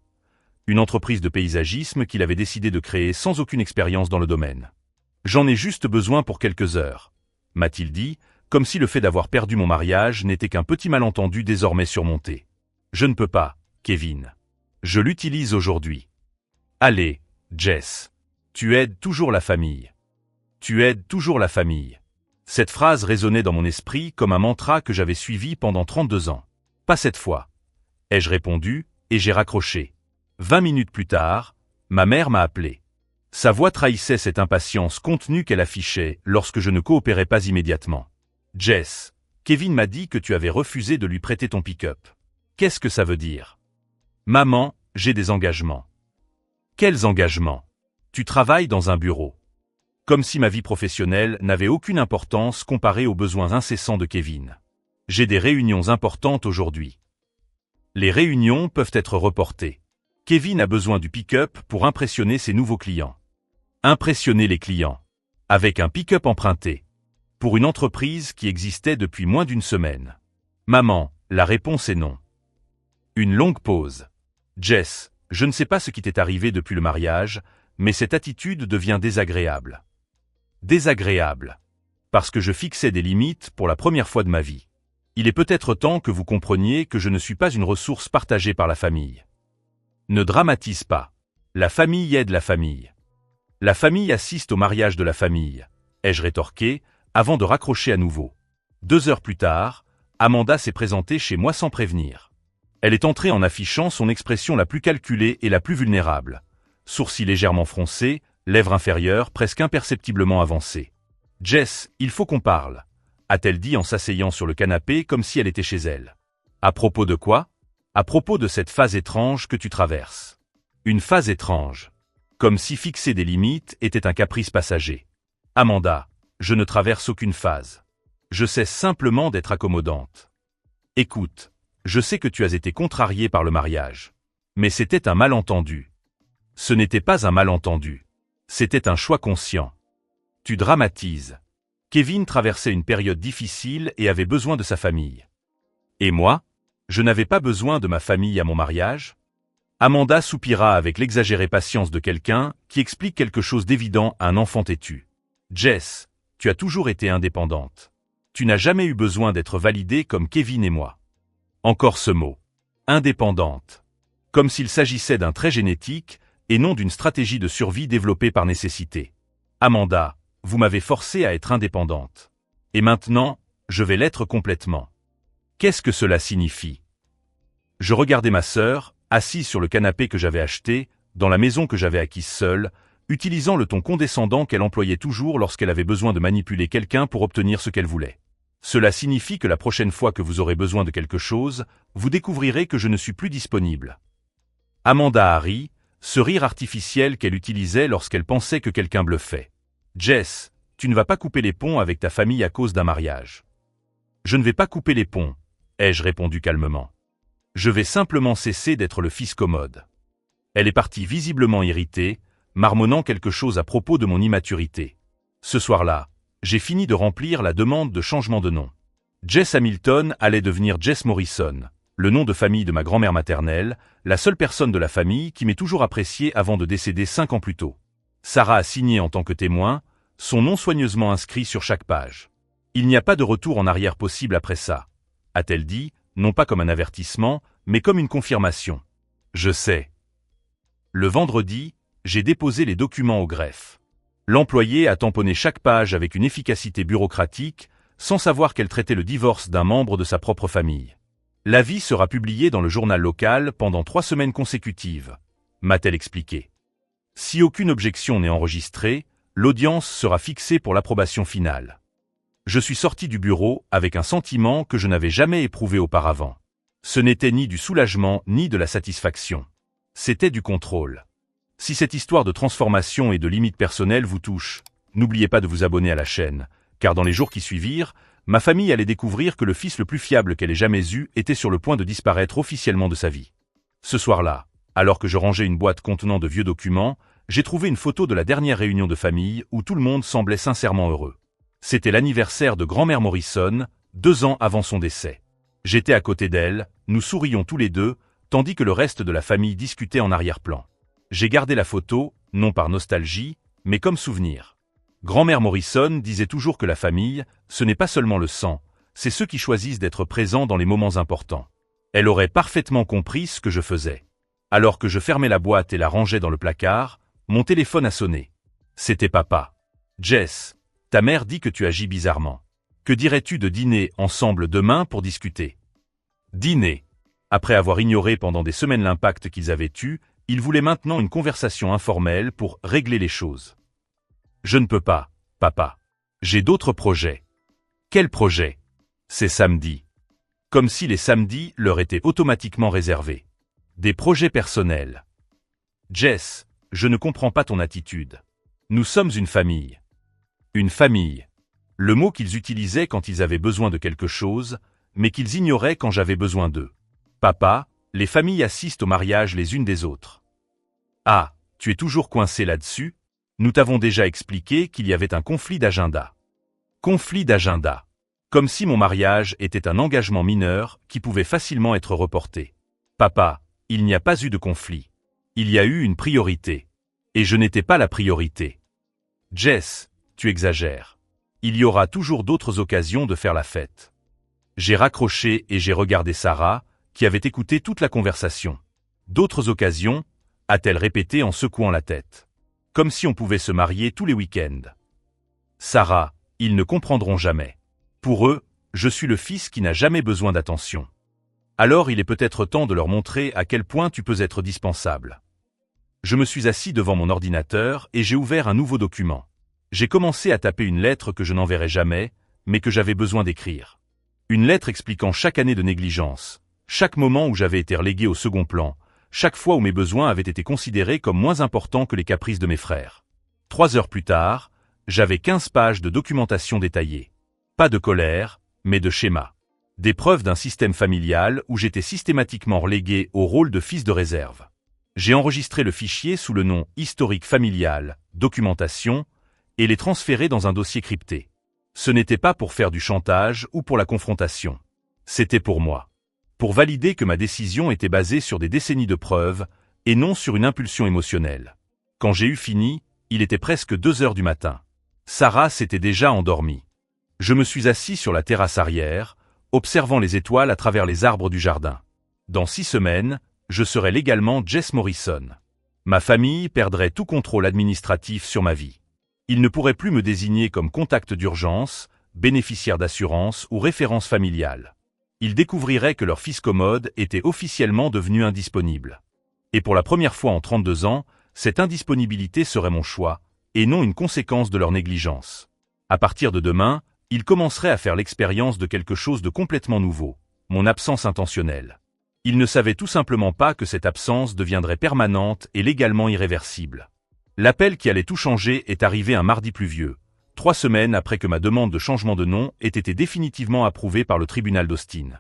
Une entreprise de paysagisme qu'il avait décidé de créer sans aucune expérience dans le domaine. J'en ai juste besoin pour quelques heures, m'a-t-il dit, comme si le fait d'avoir perdu mon mariage n'était qu'un petit malentendu désormais surmonté. Je ne peux pas, Kevin. Je l'utilise aujourd'hui. Allez, Jess. Tu aides toujours la famille. Tu aides toujours la famille. Cette phrase résonnait dans mon esprit comme un mantra que j'avais suivi pendant 32 ans. Pas cette fois. Ai-je répondu, et j'ai raccroché. 20 minutes plus tard, ma mère m'a appelé. Sa voix trahissait cette impatience contenue qu'elle affichait lorsque je ne coopérais pas immédiatement. Jess, Kevin m'a dit que tu avais refusé de lui prêter ton pick-up. Qu'est-ce que ça veut dire? Maman, j'ai des engagements. Quels engagements? Tu travailles dans un bureau. Comme si ma vie professionnelle n'avait aucune importance comparée aux besoins incessants de Kevin. J'ai des réunions importantes aujourd'hui. Les réunions peuvent être reportées. Kevin a besoin du pick-up pour impressionner ses nouveaux clients. Impressionner les clients. Avec un pick-up emprunté. Pour une entreprise qui existait depuis moins d'une semaine. Maman, la réponse est non. Une longue pause. Jess, je ne sais pas ce qui t'est arrivé depuis le mariage, mais cette attitude devient désagréable. Désagréable. Parce que je fixais des limites pour la première fois de ma vie. Il est peut-être temps que vous compreniez que je ne suis pas une ressource partagée par la famille. Ne dramatise pas. La famille aide la famille. La famille assiste au mariage de la famille, ai-je rétorqué, avant de raccrocher à nouveau. 2 heures plus tard, Amanda s'est présentée chez moi sans prévenir. Elle est entrée en affichant son expression la plus calculée et la plus vulnérable. Sourcils légèrement froncés, lèvres inférieures presque imperceptiblement avancées. « Jess, il faut qu'on parle », a-t-elle dit en s'asseyant sur le canapé comme si elle était chez elle. « À propos de quoi ? À propos de cette phase étrange que tu traverses. » Une phase étrange. Comme si fixer des limites était un caprice passager. « Amanda, je ne traverse aucune phase. Je cesse simplement d'être accommodante. Écoute, je sais que tu as été contrariée par le mariage. Mais c'était un malentendu. Ce n'était pas un malentendu. C'était un choix conscient. Tu dramatises. Kevin traversait une période difficile et avait besoin de sa famille. Et moi, je n'avais pas besoin de ma famille à mon mariage? Amanda soupira avec l'exagérée patience de quelqu'un qui explique quelque chose d'évident à un enfant têtu. Jess, tu as toujours été indépendante. Tu n'as jamais eu besoin d'être validée comme Kevin et moi. Encore ce mot. Indépendante. Comme s'il s'agissait d'un trait génétique et non d'une stratégie de survie développée par nécessité. Amanda, vous m'avez forcée à être indépendante. Et maintenant, je vais l'être complètement. Qu'est-ce que cela signifie? Je regardais ma sœur, assise sur le canapé que j'avais acheté, dans la maison que j'avais acquise seule, utilisant le ton condescendant qu'elle employait toujours lorsqu'elle avait besoin de manipuler quelqu'un pour obtenir ce qu'elle voulait. Cela signifie que la prochaine fois que vous aurez besoin de quelque chose, vous découvrirez que je ne suis plus disponible. Amanda a ri, ce rire artificiel qu'elle utilisait lorsqu'elle pensait que quelqu'un bluffait. Jess, tu ne vas pas couper les ponts avec ta famille à cause d'un mariage. Je ne vais pas couper les ponts, ai-je répondu calmement. Je vais simplement cesser d'être le fils commode. Elle est partie visiblement irritée, marmonnant quelque chose à propos de mon immaturité. Ce soir-là, j'ai fini de remplir la demande de changement de nom. Jess Hamilton allait devenir Jess Morrison, le nom de famille de ma grand-mère maternelle, la seule personne de la famille qui m'ait toujours apprécié avant de décéder 5 ans plus tôt. Sarah a signé en tant que témoin, son nom soigneusement inscrit sur chaque page. Il n'y a pas de retour en arrière possible après ça, a-t-elle dit, non pas comme un avertissement, mais comme une confirmation. Je sais. Le vendredi, j'ai déposé les documents au greffe. L'employé a tamponné chaque page avec une efficacité bureaucratique, sans savoir qu'elle traitait le divorce d'un membre de sa propre famille. L'avis sera publié dans le journal local pendant 3 semaines consécutives, m'a-t-elle expliqué. Si aucune objection n'est enregistrée, l'audience sera fixée pour l'approbation finale. Je suis sorti du bureau avec un sentiment que je n'avais jamais éprouvé auparavant. Ce n'était ni du soulagement ni de la satisfaction. C'était du contrôle. Si cette histoire de transformation et de limites personnelles vous touche, n'oubliez pas de vous abonner à la chaîne, car dans les jours qui suivirent, ma famille allait découvrir que le fils le plus fiable qu'elle ait jamais eu était sur le point de disparaître officiellement de sa vie. Ce soir-là, alors que je rangeais une boîte contenant de vieux documents, J'ai trouvé une photo de la dernière réunion de famille où tout le monde semblait sincèrement heureux. C'était l'anniversaire de grand-mère Morrison, 2 ans avant son décès. J'étais à côté d'elle, nous sourions tous les deux, tandis que le reste de la famille discutait en arrière-plan. J'ai gardé la photo, non par nostalgie, mais comme souvenir. Grand-mère Morrison disait toujours que la famille, ce n'est pas seulement le sang, c'est ceux qui choisissent d'être présents dans les moments importants. Elle aurait parfaitement compris ce que je faisais. Alors que je fermais la boîte et la rangeais dans le placard, mon téléphone a sonné. C'était papa. Jess, ta mère dit que tu agis bizarrement. Que dirais-tu de dîner ensemble demain pour discuter? Dîner. Après avoir ignoré pendant des semaines l'impact qu'ils avaient eu, ils voulaient maintenant une conversation informelle pour régler les choses. Je ne peux pas, papa. J'ai d'autres projets. Quel projet? C'est samedi. Comme si les samedis leur étaient automatiquement réservés. Des projets personnels. Jess, je ne comprends pas ton attitude. Nous sommes une famille. Une famille. Le mot qu'ils utilisaient quand ils avaient besoin de quelque chose, mais qu'ils ignoraient quand j'avais besoin d'eux. Papa, les familles assistent au mariage les unes des autres. Ah, tu es toujours coincé là-dessus? Nous t'avons déjà expliqué qu'il y avait un conflit d'agenda. Conflit d'agenda. Comme si mon mariage était un engagement mineur qui pouvait facilement être reporté. Papa, il n'y a pas eu de conflit. Il y a eu une priorité. Et je n'étais pas la priorité. Jess, tu exagères. Il y aura toujours d'autres occasions de faire la fête. J'ai raccroché et j'ai regardé Sarah, qui avait écouté toute la conversation. D'autres occasions, a-t-elle répété en secouant la tête. Comme si on pouvait se marier tous les week-ends. Sarah, ils ne comprendront jamais. Pour eux, je suis le fils qui n'a jamais besoin d'attention. Alors il est peut-être temps de leur montrer à quel point tu peux être dispensable. Je me suis assis devant mon ordinateur et j'ai ouvert un nouveau document. J'ai commencé à taper une lettre que je n'enverrai jamais, mais que j'avais besoin d'écrire. Une lettre expliquant chaque année de négligence, chaque moment où j'avais été relégué au second plan, chaque fois où mes besoins avaient été considérés comme moins importants que les caprices de mes frères. 3 heures plus tard, j'avais 15 pages de documentation détaillée. Pas de colère, mais de schéma. Des preuves d'un système familial où j'étais systématiquement relégué au rôle de fils de réserve. J'ai enregistré le fichier sous le nom historique familial, documentation, et les transféré dans un dossier crypté. Ce n'était pas pour faire du chantage ou pour la confrontation. C'était pour moi. Pour valider que ma décision était basée sur des décennies de preuves et non sur une impulsion émotionnelle. Quand j'ai eu fini, il était presque 2 heures du matin. Sarah s'était déjà endormie. Je me suis assis sur la terrasse arrière, observant les étoiles à travers les arbres du jardin. Dans 6 semaines, je serais légalement Jess Morrison. Ma famille perdrait tout contrôle administratif sur ma vie. Ils ne pourraient plus me désigner comme contact d'urgence, bénéficiaire d'assurance ou référence familiale. Ils découvriraient que leur fils commode était officiellement devenu indisponible. Et pour la première fois en 32 ans, cette indisponibilité serait mon choix, et non une conséquence de leur négligence. À partir de demain, ils commenceraient à faire l'expérience de quelque chose de complètement nouveau, mon absence intentionnelle. Ils ne savaient tout simplement pas que cette absence deviendrait permanente et légalement irréversible. L'appel qui allait tout changer est arrivé un mardi pluvieux, 3 semaines après que ma demande de changement de nom ait été définitivement approuvée par le tribunal d'Austin.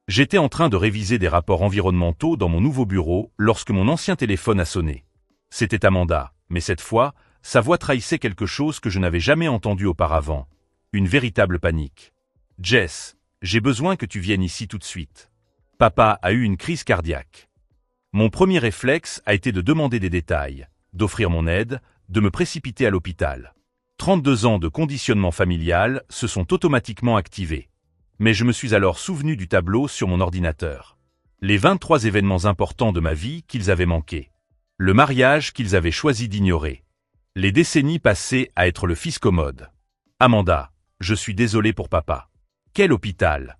J'étais en train de réviser des rapports environnementaux dans mon nouveau bureau lorsque mon ancien téléphone a sonné. C'était Amanda, mais cette fois, sa voix trahissait quelque chose que je n'avais jamais entendu auparavant. Une véritable panique. « Jess, j'ai besoin que tu viennes ici tout de suite. Papa a eu une crise cardiaque. » Mon premier réflexe a été de demander des détails, d'offrir mon aide, de me précipiter à l'hôpital. 32 ans de conditionnement familial se sont automatiquement activés. Mais je me suis alors souvenu du tableau sur mon ordinateur. Les 23 événements importants de ma vie qu'ils avaient manqués. Le mariage qu'ils avaient choisi d'ignorer. Les décennies passées à être le fils commode. Amanda, je suis désolé pour papa. Quel hôpital?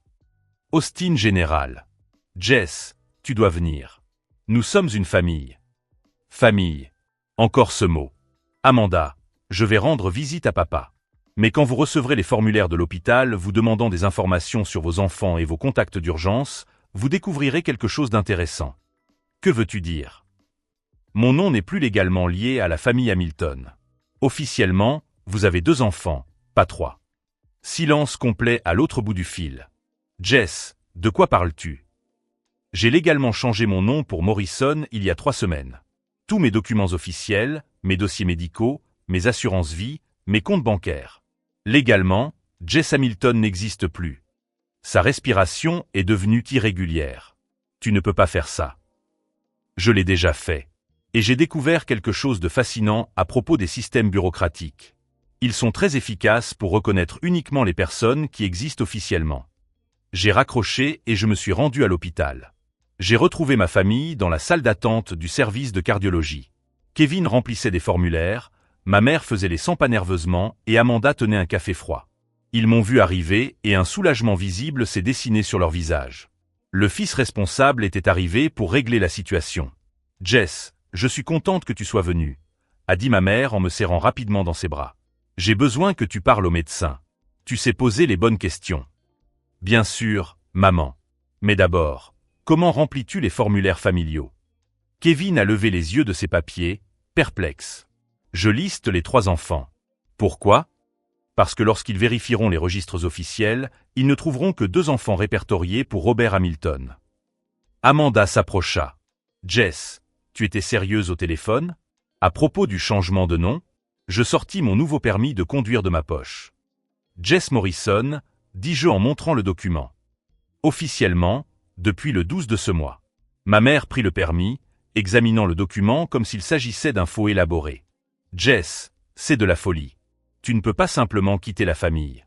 Austin Général. Jess, tu dois venir. Nous sommes une famille. Famille. Encore ce mot. Amanda, je vais rendre visite à papa. Mais quand vous recevrez les formulaires de l'hôpital vous demandant des informations sur vos enfants et vos contacts d'urgence, vous découvrirez quelque chose d'intéressant. Que veux-tu dire? Mon nom n'est plus légalement lié à la famille Hamilton. Officiellement, vous avez 2 enfants, pas 3. Silence complet à l'autre bout du fil. Jess, de quoi parles-tu? J'ai légalement changé mon nom pour Morrison il y a 3 semaines. Tous mes documents officiels, mes dossiers médicaux, mes assurances vie, mes comptes bancaires. Légalement, Jess Hamilton n'existe plus. Sa respiration est devenue irrégulière. Tu ne peux pas faire ça. Je l'ai déjà fait. Et j'ai découvert quelque chose de fascinant à propos des systèmes bureaucratiques. Ils sont très efficaces pour reconnaître uniquement les personnes qui existent officiellement. J'ai raccroché et je me suis rendu à l'hôpital. J'ai retrouvé ma famille dans la salle d'attente du service de cardiologie. Kevin remplissait des formulaires, ma mère faisait les 100 pas nerveusement et Amanda tenait un café froid. Ils m'ont vu arriver et un soulagement visible s'est dessiné sur leur visage. Le fils responsable était arrivé pour régler la situation. « Jess, je suis contente que tu sois venue », a dit ma mère en me serrant rapidement dans ses bras. « J'ai besoin que tu parles au médecin. Tu sais poser les bonnes questions. » « Bien sûr, maman. Mais d'abord, comment remplis-tu les formulaires familiaux ?» Kevin a levé les yeux de ses papiers, perplexe. Je liste les 3 enfants. Pourquoi ? Parce que lorsqu'ils vérifieront les registres officiels, ils ne trouveront que 2 enfants répertoriés pour Robert Hamilton. Amanda s'approcha. « Jess, tu étais sérieuse au téléphone ? À propos du changement de nom ? » Je sortis mon nouveau permis de conduire de ma poche. « Jess Morrison », dis-je en montrant le document. « Officiellement, depuis le 12 de ce mois. » Ma mère prit le permis, examinant le document comme s'il s'agissait d'un faux élaboré. « Jess, c'est de la folie. Tu ne peux pas simplement quitter la famille. »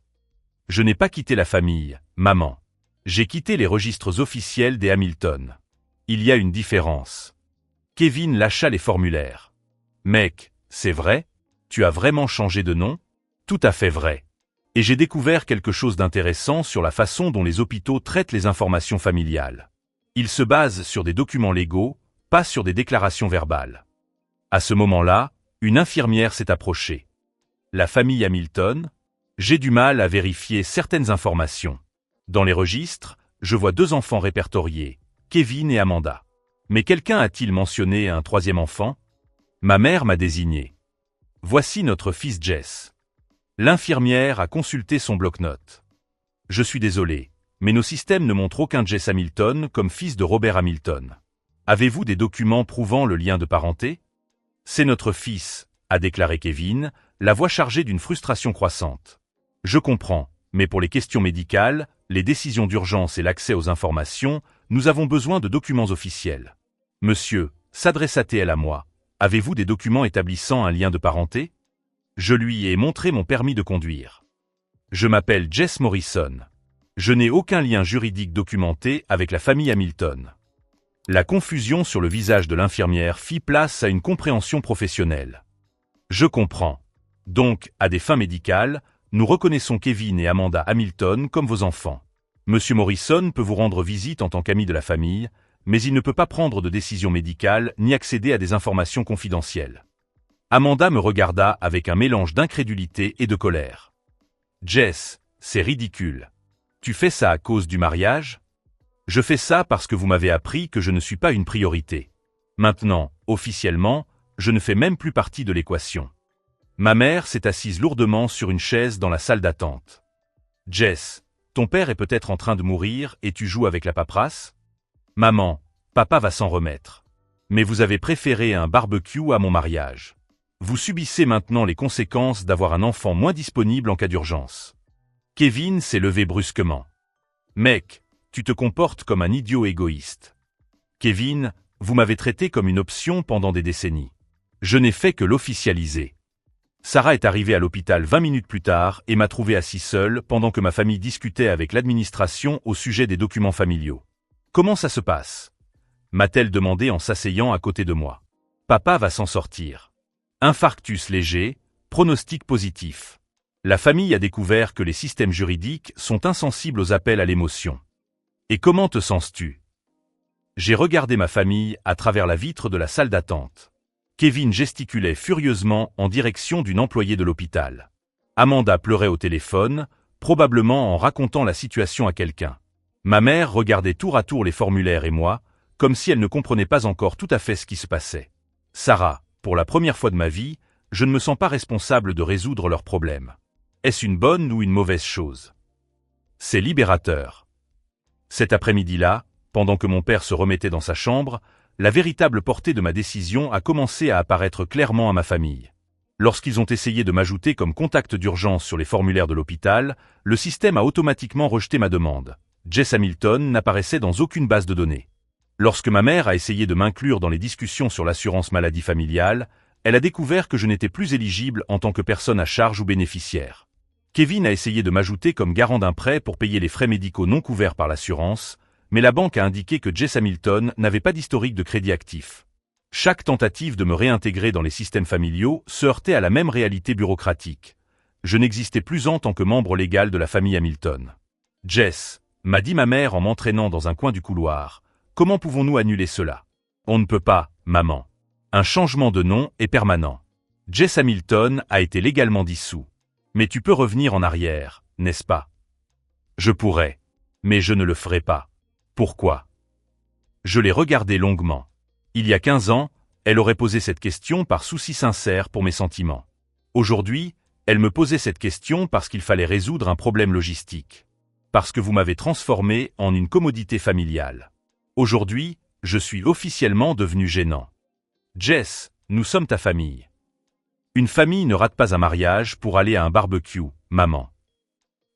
Je n'ai pas quitté la famille, maman. J'ai quitté les registres officiels des Hamilton. Il y a une différence. Kevin lâcha les formulaires. « Mec, c'est vrai ? Tu as vraiment changé de nom ? » « Tout à fait vrai. Et j'ai découvert quelque chose d'intéressant sur la façon dont les hôpitaux traitent les informations familiales. Ils se basent sur des documents légaux, pas sur des déclarations verbales. » À ce moment-là, une infirmière s'est approchée. « La famille Hamilton ? J'ai du mal à vérifier certaines informations. Dans les registres, je vois 2 enfants répertoriés, Kevin et Amanda. Mais quelqu'un a-t-il mentionné un 3e enfant ? Ma mère m'a désigné. Voici notre fils Jess. L'infirmière a consulté son bloc-notes. Je suis désolé, mais nos systèmes ne montrent aucun Jess Hamilton comme fils de Robert Hamilton. Avez-vous des documents prouvant le lien de parenté ? C'est notre fils, a déclaré Kevin, la voix chargée d'une frustration croissante. Je comprends, mais pour les questions médicales, les décisions d'urgence et l'accès aux informations, nous avons besoin de documents officiels. Monsieur, s'adressa-t-elle à moi, avez-vous des documents établissant un lien de parenté ? Je lui ai montré mon permis de conduire. Je m'appelle Jess Morrison. Je n'ai aucun lien juridique documenté avec la famille Hamilton. La confusion sur le visage de l'infirmière fit place à une compréhension professionnelle. Je comprends. Donc, à des fins médicales, nous reconnaissons Kevin et Amanda Hamilton comme vos enfants. Monsieur Morrison peut vous rendre visite en tant qu'ami de la famille, mais il ne peut pas prendre de décision médicale ni accéder à des informations confidentielles. Amanda me regarda avec un mélange d'incrédulité et de colère. « Jess, c'est ridicule. Tu fais ça à cause du mariage ? Je fais ça parce que vous m'avez appris que je ne suis pas une priorité. Maintenant, officiellement, je ne fais même plus partie de l'équation. » Ma mère s'est assise lourdement sur une chaise dans la salle d'attente. « Jess, ton père est peut-être en train de mourir et tu joues avec la paperasse ? Maman, papa va s'en remettre. Mais vous avez préféré un barbecue à mon mariage. Vous subissez maintenant les conséquences d'avoir un enfant moins disponible en cas d'urgence. » Kevin s'est levé brusquement. « Mec, tu te comportes comme un idiot égoïste. Kevin, vous m'avez traité comme une option pendant des décennies. Je n'ai fait que l'officialiser. » Sarah est arrivée à l'hôpital 20 minutes plus tard et m'a trouvé assis seul pendant que ma famille discutait avec l'administration au sujet des documents familiaux. « Comment ça se passe ?» m'a-t-elle demandé en s'asseyant à côté de moi. « Papa va s'en sortir. Infarctus léger, pronostic positif. » La famille a découvert que les systèmes juridiques sont insensibles aux appels à l'émotion. « Et comment te sens-tu » J'ai regardé ma famille à travers la vitre de la salle d'attente. Kevin gesticulait furieusement en direction d'une employée de l'hôpital. Amanda pleurait au téléphone, probablement en racontant la situation à quelqu'un. Ma mère regardait tour à tour les formulaires et moi, comme si elle ne comprenait pas encore tout à fait ce qui se passait. Sarah, pour la première fois de ma vie, je ne me sens pas responsable de résoudre leurs problèmes. Est-ce une bonne ou une mauvaise chose ? C'est libérateur. Cet après-midi-là, pendant que mon père se remettait dans sa chambre, la véritable portée de ma décision a commencé à apparaître clairement à ma famille. Lorsqu'ils ont essayé de m'ajouter comme contact d'urgence sur les formulaires de l'hôpital, le système a automatiquement rejeté ma demande. Jess Hamilton n'apparaissait dans aucune base de données. Lorsque ma mère a essayé de m'inclure dans les discussions sur l'assurance maladie familiale, elle a découvert que je n'étais plus éligible en tant que personne à charge ou bénéficiaire. Kevin a essayé de m'ajouter comme garant d'un prêt pour payer les frais médicaux non couverts par l'assurance, mais la banque a indiqué que Jess Hamilton n'avait pas d'historique de crédit actif. Chaque tentative de me réintégrer dans les systèmes familiaux se heurtait à la même réalité bureaucratique. Je n'existais plus en tant que membre légal de la famille Hamilton. « Jess », m'a dit ma mère en m'entraînant dans un coin du couloir, « comment pouvons-nous annuler cela ?»« On ne peut pas, maman. Un changement de nom est permanent. Jess Hamilton a été légalement dissous. Mais tu peux revenir en arrière, n'est-ce pas ? Je pourrais. Mais je ne le ferai pas. Pourquoi ? Je l'ai regardée longuement. Il y a 15 ans, elle aurait posé cette question par souci sincère pour mes sentiments. Aujourd'hui, elle me posait cette question parce qu'il fallait résoudre un problème logistique. Parce que vous m'avez transformé en une commodité familiale. Aujourd'hui, je suis officiellement devenu gênant. Jess, nous sommes ta famille. Une famille ne rate pas un mariage pour aller à un barbecue, maman.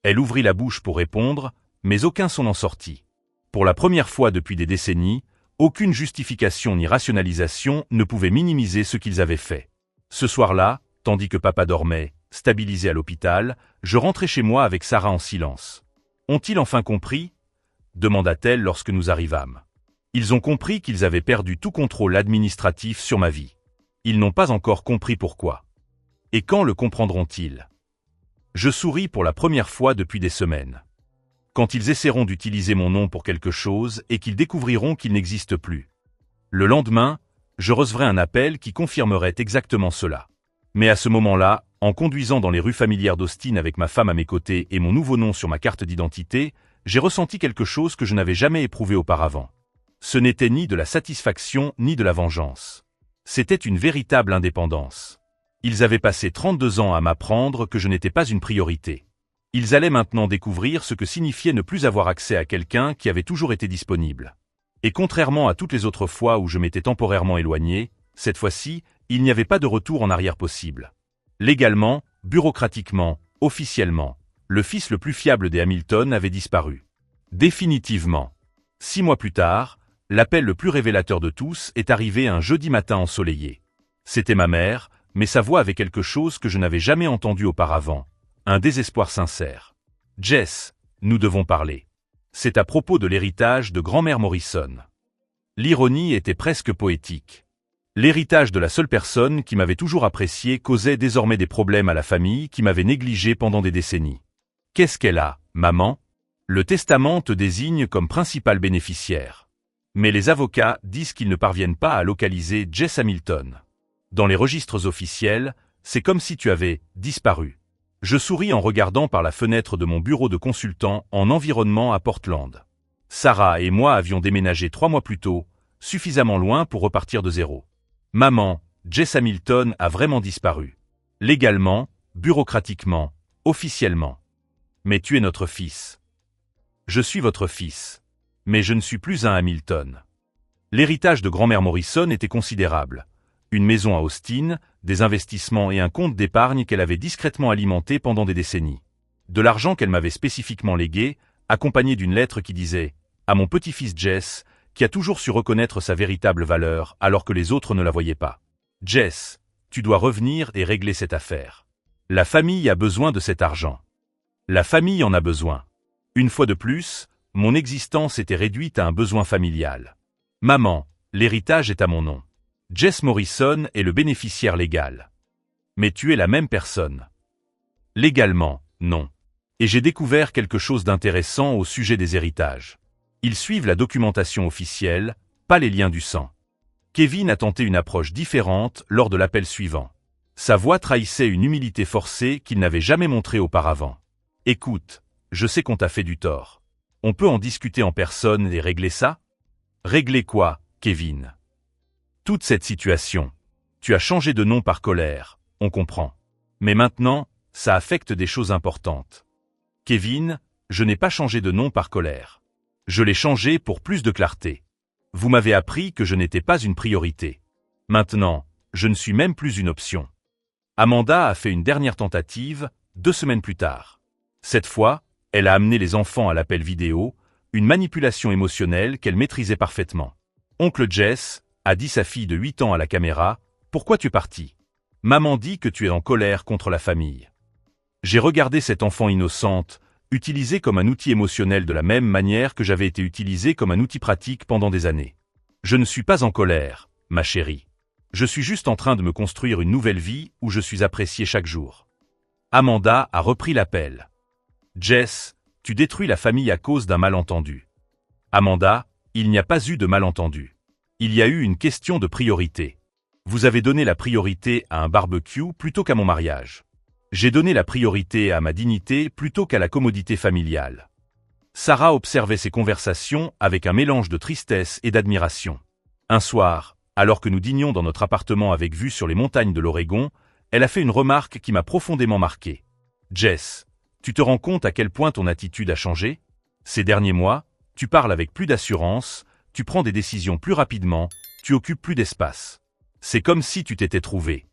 Elle ouvrit la bouche pour répondre, mais aucun son n'en sortit. Pour la première fois depuis des décennies, aucune justification ni rationalisation ne pouvait minimiser ce qu'ils avaient fait. Ce soir-là, tandis que papa dormait, stabilisé à l'hôpital, je rentrais chez moi avec Sarah en silence. « Ont-ils enfin compris ?» demanda-t-elle lorsque nous arrivâmes. Ils ont compris qu'ils avaient perdu tout contrôle administratif sur ma vie. Ils n'ont pas encore compris pourquoi. Et quand le comprendront-ils ? Je souris pour la première fois depuis des semaines. Quand ils essaieront d'utiliser mon nom pour quelque chose et qu'ils découvriront qu'il n'existe plus. Le lendemain, je recevrai un appel qui confirmerait exactement cela. Mais à ce moment-là, en conduisant dans les rues familières d'Austin avec ma femme à mes côtés et mon nouveau nom sur ma carte d'identité, j'ai ressenti quelque chose que je n'avais jamais éprouvé auparavant. Ce n'était ni de la satisfaction ni de la vengeance. C'était une véritable indépendance. Ils avaient passé 32 ans à m'apprendre que je n'étais pas une priorité. Ils allaient maintenant découvrir ce que signifiait ne plus avoir accès à quelqu'un qui avait toujours été disponible. Et contrairement à toutes les autres fois où je m'étais temporairement éloigné, cette fois-ci, il n'y avait pas de retour en arrière possible. Légalement, bureaucratiquement, officiellement, le fils le plus fiable des Hamilton avait disparu. Définitivement. 6 mois plus tard, l'appel le plus révélateur de tous est arrivé un jeudi matin ensoleillé. C'était ma mère, mais sa voix avait quelque chose que je n'avais jamais entendu auparavant. Un désespoir sincère. « Jess, nous devons parler. C'est à propos de l'héritage de grand-mère Morrison. » L'ironie était presque poétique. L'héritage de la seule personne qui m'avait toujours apprécié causait désormais des problèmes à la famille qui m'avait négligé pendant des décennies. « Qu'est-ce qu'elle a, maman ? Le testament te désigne comme principal bénéficiaire. Mais les avocats disent qu'ils ne parviennent pas à localiser Jess Hamilton. Dans les registres officiels, c'est comme si tu avais disparu. » Je souris en regardant par la fenêtre de mon bureau de consultant en environnement à Portland. Sarah et moi avions déménagé 3 mois plus tôt, suffisamment loin pour repartir de zéro. Maman, Jess Hamilton a vraiment disparu. Légalement, bureaucratiquement, officiellement. Mais tu es notre fils. Je suis votre fils. Mais je ne suis plus un Hamilton. L'héritage de grand-mère Morrison était considérable. Une maison à Austin, des investissements et un compte d'épargne qu'elle avait discrètement alimenté pendant des décennies. De l'argent qu'elle m'avait spécifiquement légué, accompagné d'une lettre qui disait « À mon petit-fils Jess, qui a toujours su reconnaître sa véritable valeur alors que les autres ne la voyaient pas. Jess, tu dois revenir et régler cette affaire. La famille a besoin de cet argent. La famille en a besoin. » Une fois de plus, mon existence était réduite à un besoin familial. Maman, l'héritage est à mon nom. Jess Morrison est le bénéficiaire légal. Mais tu es la même personne. Légalement, non. Et j'ai découvert quelque chose d'intéressant au sujet des héritages. Ils suivent la documentation officielle, pas les liens du sang. Kevin a tenté une approche différente lors de l'appel suivant. Sa voix trahissait une humilité forcée qu'il n'avait jamais montrée auparavant. « Écoute, je sais qu'on t'a fait du tort. On peut en discuter en personne et régler ça ? » « Régler quoi, Kevin ? » « Toute cette situation. Tu as changé de nom par colère, on comprend. Mais maintenant, ça affecte des choses importantes. Kevin, je n'ai pas changé de nom par colère. Je l'ai changé pour plus de clarté. Vous m'avez appris que je n'étais pas une priorité. Maintenant, je ne suis même plus une option. Amanda a fait une dernière tentative, 2 semaines plus tard. Cette fois, elle a amené les enfants à l'appel vidéo, une manipulation émotionnelle qu'elle maîtrisait parfaitement. Oncle Jess a dit sa fille de 8 ans à la caméra, « Pourquoi tu es parti? Maman dit que tu es en colère contre la famille. » J'ai regardé cette enfant innocente, utilisée comme un outil émotionnel de la même manière que j'avais été utilisé comme un outil pratique pendant des années. Je ne suis pas en colère, ma chérie. Je suis juste en train de me construire une nouvelle vie où je suis apprécié chaque jour. Amanda a repris l'appel. Jess, tu détruis la famille à cause d'un malentendu. Amanda, il n'y a pas eu de malentendu. Il y a eu une question de priorité. Vous avez donné la priorité à un barbecue plutôt qu'à mon mariage. J'ai donné la priorité à ma dignité plutôt qu'à la commodité familiale. Sarah observait ces conversations avec un mélange de tristesse et d'admiration. Un soir, alors que nous dînions dans notre appartement avec vue sur les montagnes de l'Oregon, elle a fait une remarque qui m'a profondément marqué. Jess, tu te rends compte à quel point ton attitude a changé? Ces derniers mois, tu parles avec plus d'assurance, tu prends des décisions plus rapidement, tu occupes plus d'espace. C'est comme si tu t'étais trouvé.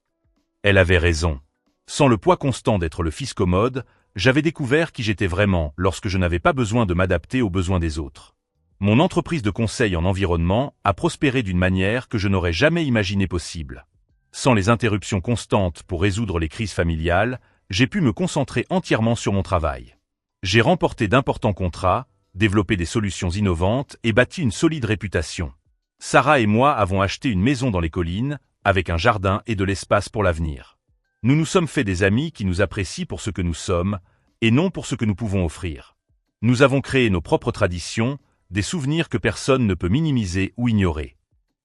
Elle avait raison. Sans le poids constant d'être le fils commode, j'avais découvert qui j'étais vraiment lorsque je n'avais pas besoin de m'adapter aux besoins des autres. Mon entreprise de conseil en environnement a prospéré d'une manière que je n'aurais jamais imaginé possible. Sans les interruptions constantes pour résoudre les crises familiales, j'ai pu me concentrer entièrement sur mon travail. J'ai remporté d'importants contrats, développé des solutions innovantes et bâti une solide réputation. Sarah et moi avons acheté une maison dans les collines, avec un jardin et de l'espace pour l'avenir. Nous nous sommes fait des amis qui nous apprécient pour ce que nous sommes, et non pour ce que nous pouvons offrir. Nous avons créé nos propres traditions, des souvenirs que personne ne peut minimiser ou ignorer.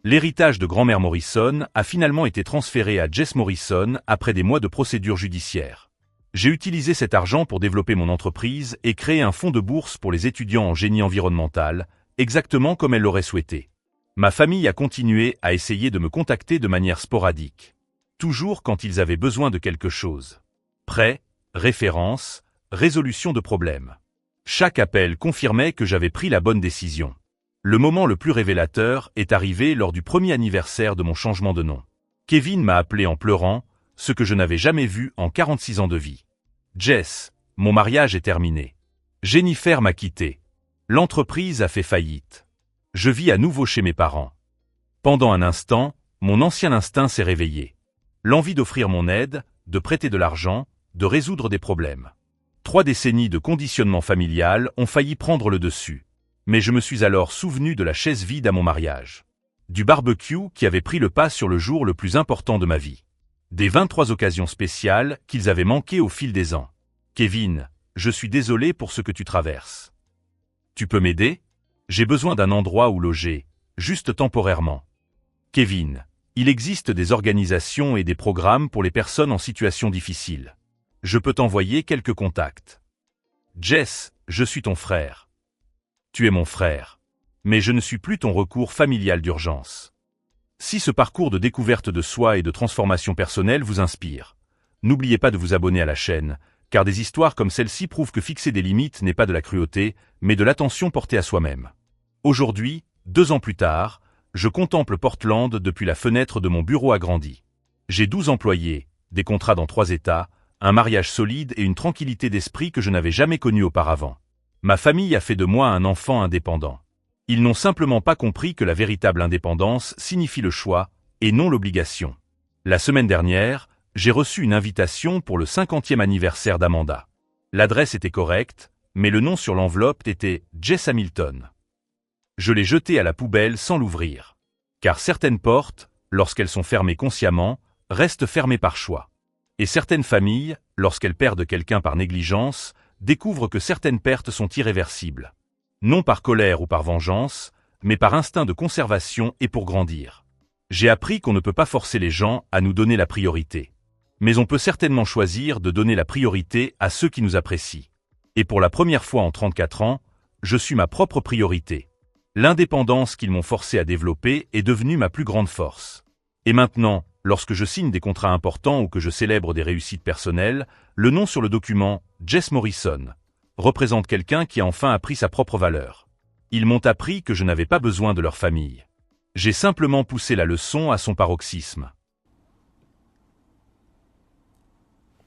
L'héritage de grand-mère Morrison a finalement été transféré à Jess Morrison après des mois de procédure judiciaire. J'ai utilisé cet argent pour développer mon entreprise et créer un fonds de bourse pour les étudiants en génie environnemental, exactement comme elle l'aurait souhaité. Ma famille a continué à essayer de me contacter de manière sporadique. Toujours quand ils avaient besoin de quelque chose. Prêt, référence, résolution de problèmes. Chaque appel confirmait que j'avais pris la bonne décision. Le moment le plus révélateur est arrivé lors du premier anniversaire de mon changement de nom. Kevin m'a appelé en pleurant, ce que je n'avais jamais vu en 46 ans de vie. Jess, mon mariage est terminé. Jennifer m'a quitté. L'entreprise a fait faillite. Je vis à nouveau chez mes parents. Pendant un instant, mon ancien instinct s'est réveillé. L'envie d'offrir mon aide, de prêter de l'argent, de résoudre des problèmes. 3 décennies de conditionnement familial ont failli prendre le dessus. Mais je me suis alors souvenu de la chaise vide à mon mariage. Du barbecue qui avait pris le pas sur le jour le plus important de ma vie. Des 23 occasions spéciales qu'ils avaient manquées au fil des ans. Kevin, je suis désolé pour ce que tu traverses. Tu peux m'aider? J'ai besoin d'un endroit où loger, juste temporairement. Kevin, il existe des organisations et des programmes pour les personnes en situation difficile. Je peux t'envoyer quelques contacts. Jess, je suis ton frère. Tu es mon frère. Mais je ne suis plus ton recours familial d'urgence. Si ce parcours de découverte de soi et de transformation personnelle vous inspire, n'oubliez pas de vous abonner à la chaîne, car des histoires comme celle-ci prouvent que fixer des limites n'est pas de la cruauté, mais de l'attention portée à soi-même. Aujourd'hui, 2 ans plus tard, je contemple Portland depuis la fenêtre de mon bureau agrandi. J'ai 12 employés, des contrats dans 3 États, un mariage solide et une tranquillité d'esprit que je n'avais jamais connue auparavant. Ma famille a fait de moi un enfant indépendant. Ils n'ont simplement pas compris que la véritable indépendance signifie le choix, et non l'obligation. La semaine dernière, j'ai reçu une invitation pour le 50e anniversaire d'Amanda. L'adresse était correcte, mais le nom sur l'enveloppe était Jess Hamilton. Je l'ai jeté à la poubelle sans l'ouvrir. Car certaines portes, lorsqu'elles sont fermées consciemment, restent fermées par choix. Et certaines familles, lorsqu'elles perdent quelqu'un par négligence, découvrent que certaines pertes sont irréversibles. Non par colère ou par vengeance, mais par instinct de conservation et pour grandir. J'ai appris qu'on ne peut pas forcer les gens à nous donner la priorité. Mais on peut certainement choisir de donner la priorité à ceux qui nous apprécient. Et pour la première fois en 34 ans, je suis ma propre priorité. L'indépendance qu'ils m'ont forcé à développer est devenue ma plus grande force. Et maintenant, lorsque je signe des contrats importants ou que je célèbre des réussites personnelles, le nom sur le document, Jess Morrison, représente quelqu'un qui a enfin appris sa propre valeur. Ils m'ont appris que je n'avais pas besoin de leur famille. J'ai simplement poussé la leçon à son paroxysme.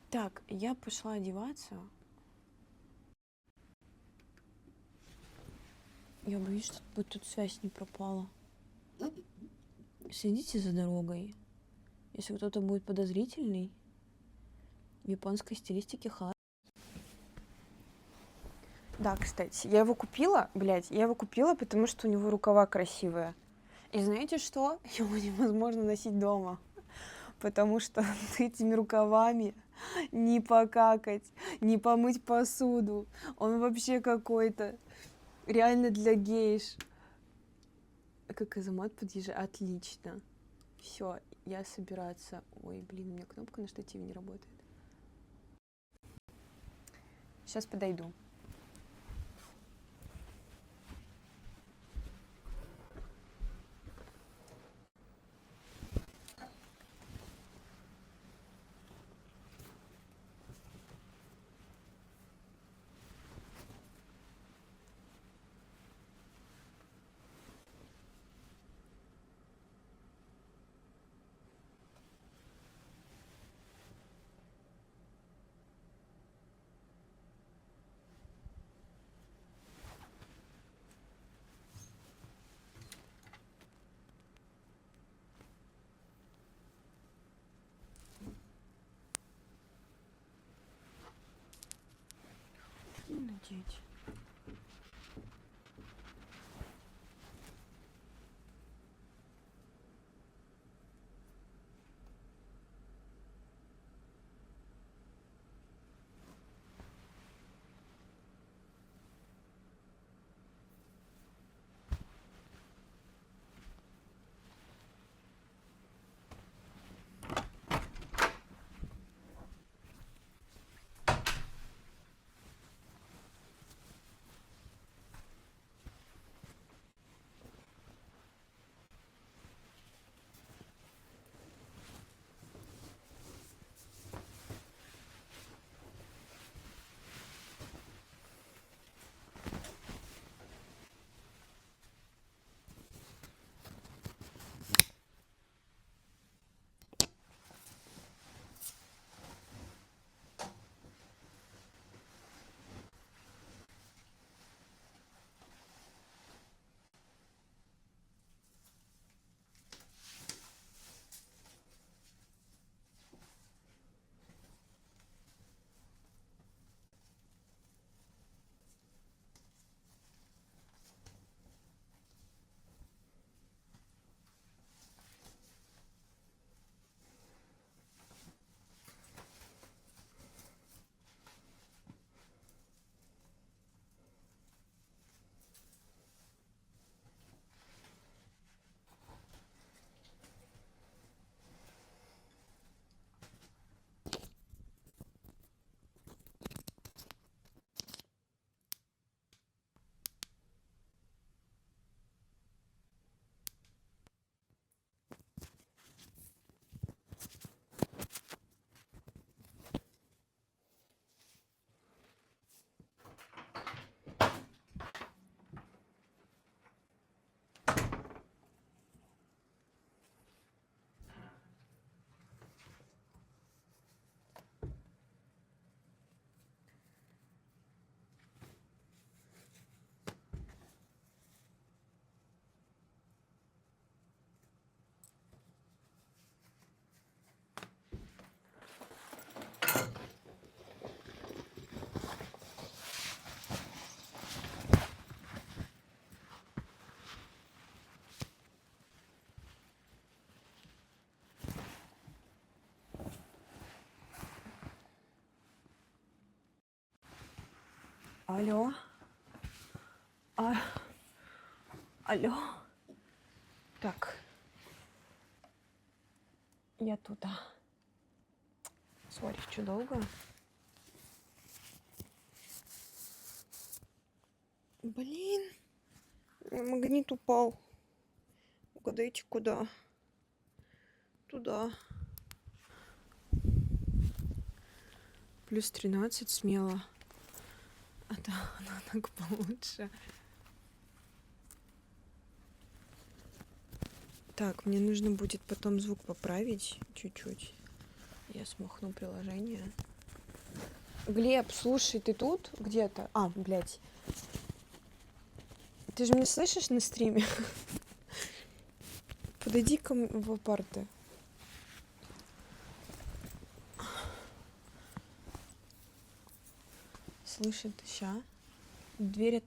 Так, я пошла одеваться. Я боюсь, что тут связь не пропала. Следите за дорогой. Если кто-то будет подозрительный, в японской стилистике халат. Да, кстати, я его купила, потому что у него рукава красивые. И знаете что? Его невозможно носить дома. Потому что этими рукавами не покакать, не помыть посуду. Он вообще какой-то реально для гейш. Как Азамат подъезжает. Отлично. Все, я собираться. Ой, блин, у меня кнопка на штативе не работает. Сейчас подойду. Надеть. Алло. Алло. Так. Я тут. Сори, что долго? Блин. Магнит упал. Угадайте, куда? Туда. Плюс 13 смело. А да, она так получше. Так, мне нужно будет потом звук поправить чуть-чуть. Я смахну приложение. Глеб, слушай, ты тут где-то? А, блядь. Ты же меня слышишь на стриме? Подойди ко мне в апарты. Слышит, ща. Дверь